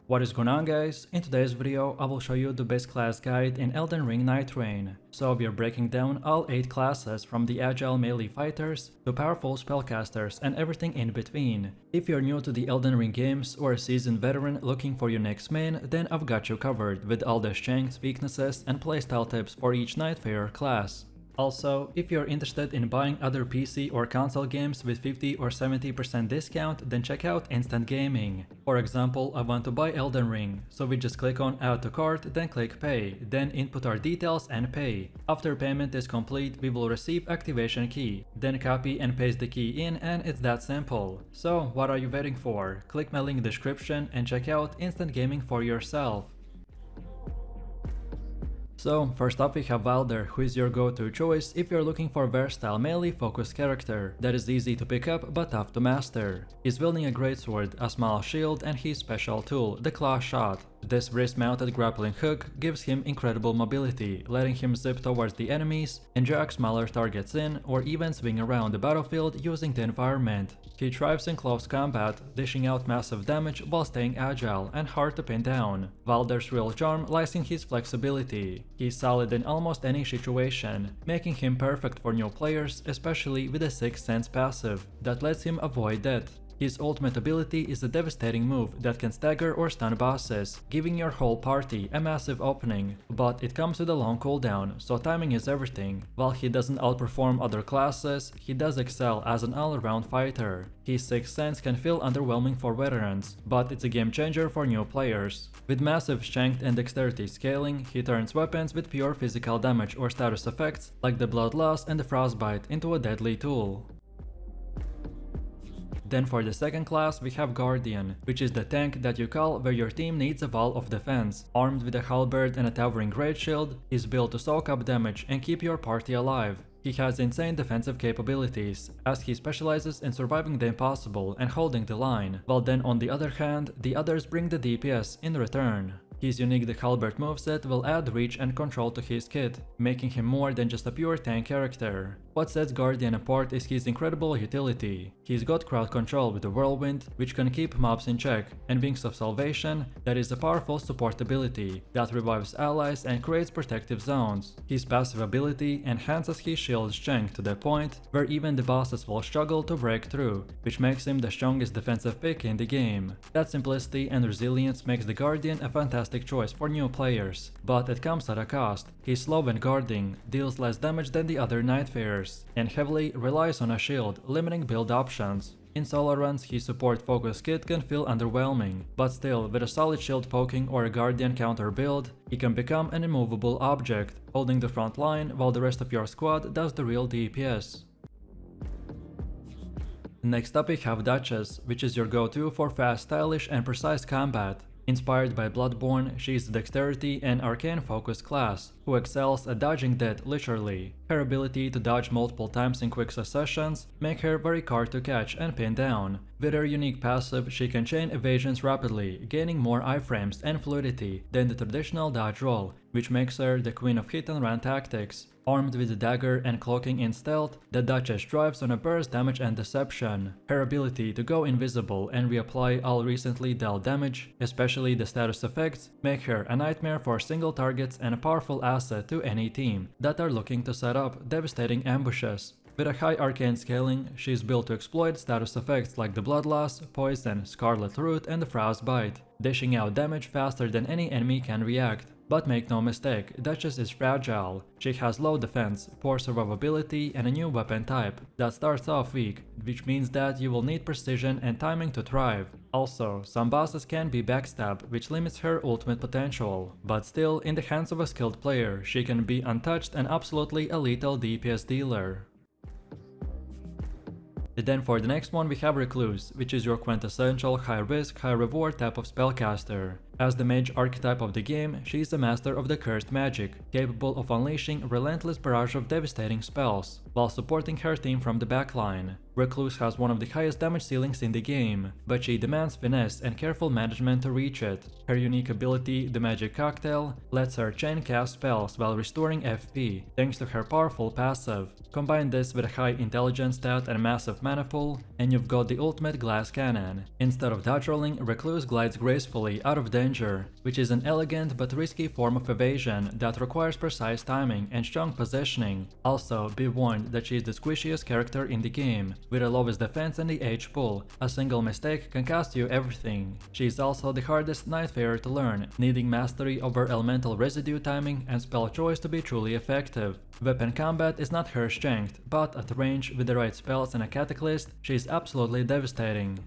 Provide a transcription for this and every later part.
What is going on, guys? In today's video I will show you the best class guide in Elden Ring Nightreign. So we are breaking down all 8 classes from the agile melee fighters to powerful spellcasters and everything in between. If you're new to the Elden Ring games or a seasoned veteran looking for your next main, then I've got you covered with all the strengths, weaknesses and playstyle tips for each nightfarer class. Also, if you're interested in buying other PC or console games with 50 or 70% discount, then check out Instant Gaming. For example, I want to buy Elden Ring, so we just click on Add to Cart, then click Pay, then input our details and pay. After payment is complete, we will receive activation key, then copy and paste the key in, and it's that simple. So what are you waiting for? Click my link description and check out Instant Gaming for yourself. So, first up we have Wylder, who is your go-to choice if you're looking for a versatile melee-focused character that is easy to pick up but tough to master. He's wielding a greatsword, a small shield and his special tool, the claw shot. This wrist-mounted grappling hook gives him incredible mobility, letting him zip towards the enemies and drag smaller targets in or even swing around the battlefield using the environment. He thrives in close combat, dishing out massive damage while staying agile and hard to pin down. Wylder's real charm lies in his flexibility. He's solid in almost any situation, making him perfect for new players, especially with a 6th Sense passive that lets him avoid death. His ultimate ability is a devastating move that can stagger or stun bosses, giving your whole party a massive opening, but it comes with a long cooldown, so timing is everything. While he doesn't outperform other classes, he does excel as an all-around fighter. His 6th Sense can feel underwhelming for veterans, but it's a game changer for new players. With massive strength and dexterity scaling, he turns weapons with pure physical damage or status effects like the blood loss and the frostbite into a deadly tool. Then for the second class we have Guardian, which is the tank that you call where your team needs a wall of defense. Armed with a halberd and a towering great shield, is built to soak up damage and keep your party alive. He has insane defensive capabilities, as he specializes in surviving the impossible and holding the line, while then on the other hand, the others bring the DPS in return. His unique The Halberd moveset will add reach and control to his kit, making him more than just a pure tank character. What sets Guardian apart is his incredible utility. He's got crowd control with the Whirlwind, which can keep mobs in check, and Wings of Salvation, that is a powerful support ability that revives allies and creates protective zones. His passive ability enhances his shield strength to the point where even the bosses will struggle to break through, which makes him the strongest defensive pick in the game. That simplicity and resilience makes the Guardian a fantastic choice for new players, but it comes at a cost. He's slow when guarding, deals less damage than the other nightfarers, and heavily relies on a shield, limiting build options. In solo runs, his support focus kit can feel underwhelming, but still, with a solid shield poking or a Guardian counter build, he can become an immovable object, holding the front line while the rest of your squad does the real DPS. Next up we have Duchess, which is your go-to for fast, stylish and precise combat. Inspired by Bloodborne, she is a dexterity and arcane-focused class, who excels at dodging death literally. Her ability to dodge multiple times in quick successions make her very hard to catch and pin down. With her unique passive, she can chain evasions rapidly, gaining more iframes and fluidity than the traditional dodge roll, which makes her the queen of hit-and-run tactics. Armed with a dagger and cloaking in stealth, the Duchess thrives on a burst damage and deception. Her ability to go invisible and reapply all recently dealt damage, especially the status effects, make her a nightmare for single targets and a powerful asset to any team that are looking to set up devastating ambushes. With a high arcane scaling, she is built to exploit status effects like the blood loss, poison, scarlet root and the frostbite, dishing out damage faster than any enemy can react. But make no mistake, Duchess is fragile. She has low defense, poor survivability and a new weapon type that starts off weak, which means that you will need precision and timing to thrive. Also, some bosses can be backstab, which limits her ultimate potential. But still, in the hands of a skilled player, she can be untouched and absolutely a lethal DPS dealer. Then for the next one we have Recluse, which is your quintessential high risk, high reward type of spellcaster. As the mage archetype of the game, she is a master of the cursed magic, capable of unleashing a relentless barrage of devastating spells, while supporting her team from the backline. Recluse has one of the highest damage ceilings in the game, but she demands finesse and careful management to reach it. Her unique ability, the Magic Cocktail, lets her chain cast spells while restoring FP, thanks to her powerful passive. Combine this with a high intelligence stat and massive mana pool, and you've got the ultimate glass cannon. Instead of dodge rolling, Recluse glides gracefully out of danger, which is an elegant but risky form of evasion that requires precise timing and strong positioning. Also, be warned that she is the squishiest character in the game. With the lowest defense and the H pull, a single mistake can cost you everything. She is also the hardest nightfarer to learn, needing mastery over elemental residue timing and spell choice to be truly effective. Weapon combat is not her strength, but at range with the right spells and a cataclysm, she is absolutely devastating.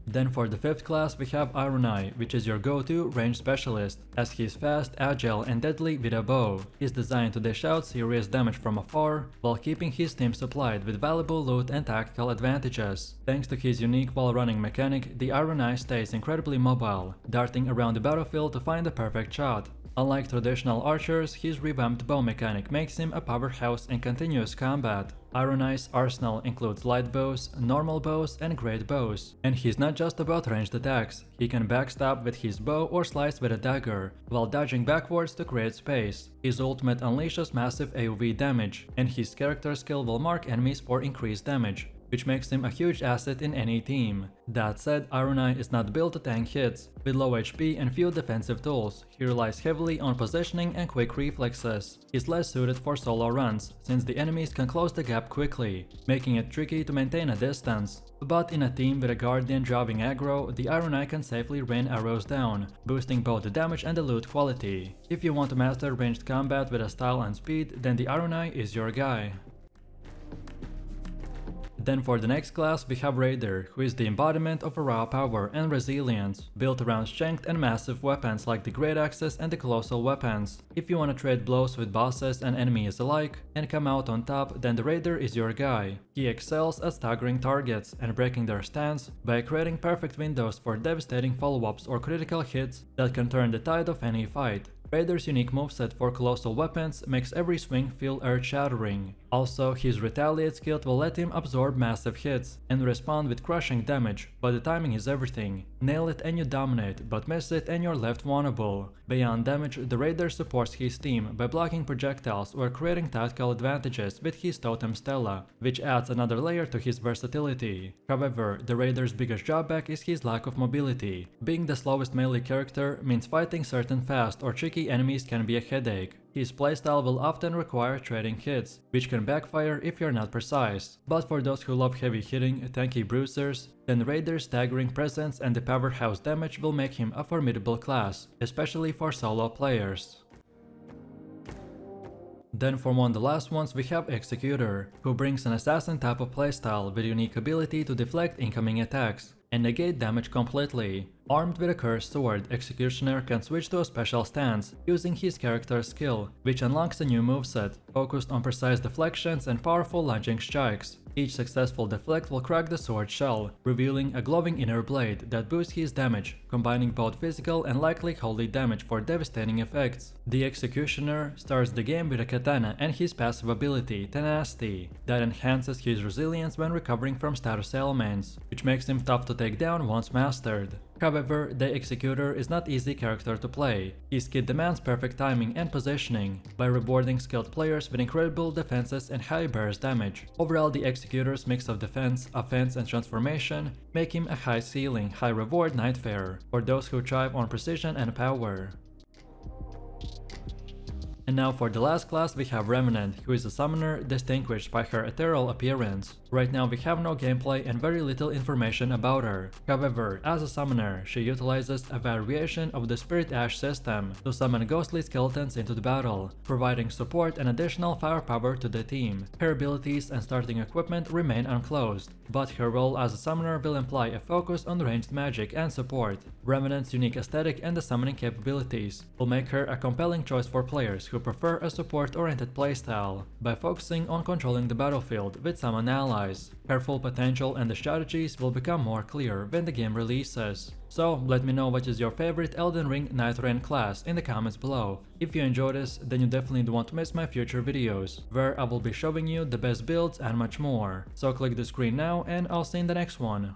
Then for the 5th class we have Ironeye, which is your go-to range specialist, as he is fast, agile and deadly with a bow. He is designed to dish out serious damage from afar, while keeping his team supplied with valuable loot and tactical advantages. Thanks to his unique wall-running mechanic, the Ironeye stays incredibly mobile, darting around the battlefield to find the perfect shot. Unlike traditional archers, his revamped bow mechanic makes him a powerhouse in continuous combat. Ironeye's arsenal includes light bows, normal bows and great bows. And he's not just about ranged attacks, he can backstab with his bow or slice with a dagger, while dodging backwards to create space. His ultimate unleashes massive AoE damage, and his character skill will mark enemies for increased damage, which makes him a huge asset in any team. That said, Ironeye is not built to tank hits. With low HP and few defensive tools, he relies heavily on positioning and quick reflexes. He's less suited for solo runs, since the enemies can close the gap quickly, making it tricky to maintain a distance. But in a team with a guardian driving aggro, the Ironeye can safely rain arrows down, boosting both the damage and the loot quality. If you want to master ranged combat with a style and speed, then the Ironeye is your guy. Then for the next class we have Raider, who is the embodiment of raw power and resilience, built around strength and massive weapons like the Great Axes and the Colossal Weapons. If you want to trade blows with bosses and enemies alike and come out on top, then the Raider is your guy. He excels at staggering targets and breaking their stance by creating perfect windows for devastating follow-ups or critical hits that can turn the tide of any fight. Raider's unique moveset for colossal weapons makes every swing feel earth-shattering. Also, his retaliate skill will let him absorb massive hits and respond with crushing damage, but the timing is everything. Nail it and you dominate, but miss it and you're left vulnerable. Beyond damage, the Raider supports his team by blocking projectiles or creating tactical advantages with his Totem Stella, which adds another layer to his versatility. However, the Raider's biggest drawback is his lack of mobility. Being the slowest melee character means fighting certain fast or tricky enemies can be a headache. His playstyle will often require trading hits, which can backfire if you're not precise. But for those who love heavy hitting, tanky bruisers, then Raider's staggering presence and the powerhouse damage will make him a formidable class, especially for solo players. Then for one of the last ones we have Executor, who brings an assassin type of playstyle with unique ability to deflect incoming attacks and negate damage completely. Armed with a cursed sword, Executioner can switch to a special stance, using his character's skill, which unlocks a new moveset, focused on precise deflections and powerful lunging strikes. Each successful deflect will crack the sword shell, revealing a glowing inner blade that boosts his damage, combining both physical and likely holy damage for devastating effects. The Executioner starts the game with a katana and his passive ability, Tenacity, that enhances his resilience when recovering from status ailments, which makes him tough to take down once mastered. However, the Executor is not easy character to play. His kit demands perfect timing and positioning, by rewarding skilled players with incredible defenses and high burst damage. Overall, the Executor's mix of defense, offense and transformation make him a high ceiling, high reward nightfarer, for those who thrive on precision and power. And now for the last class we have Revenant, who is a summoner distinguished by her ethereal appearance. Right now we have no gameplay and very little information about her. However, as a summoner, she utilizes a variation of the Spirit Ash system to summon ghostly skeletons into the battle, providing support and additional firepower to the team. Her abilities and starting equipment remain unclosed, but her role as a summoner will imply a focus on ranged magic and support. Revenant's unique aesthetic and the summoning capabilities will make her a compelling choice for players who prefer a support-oriented playstyle, by focusing on controlling the battlefield with summon allies. Her full potential and the strategies will become more clear when the game releases. So let me know what is your favorite Elden Ring Nightreign class in the comments below. If you enjoyed this, then you definitely don't want to miss my future videos, where I will be showing you the best builds and much more. So click the screen now and I'll see you in the next one.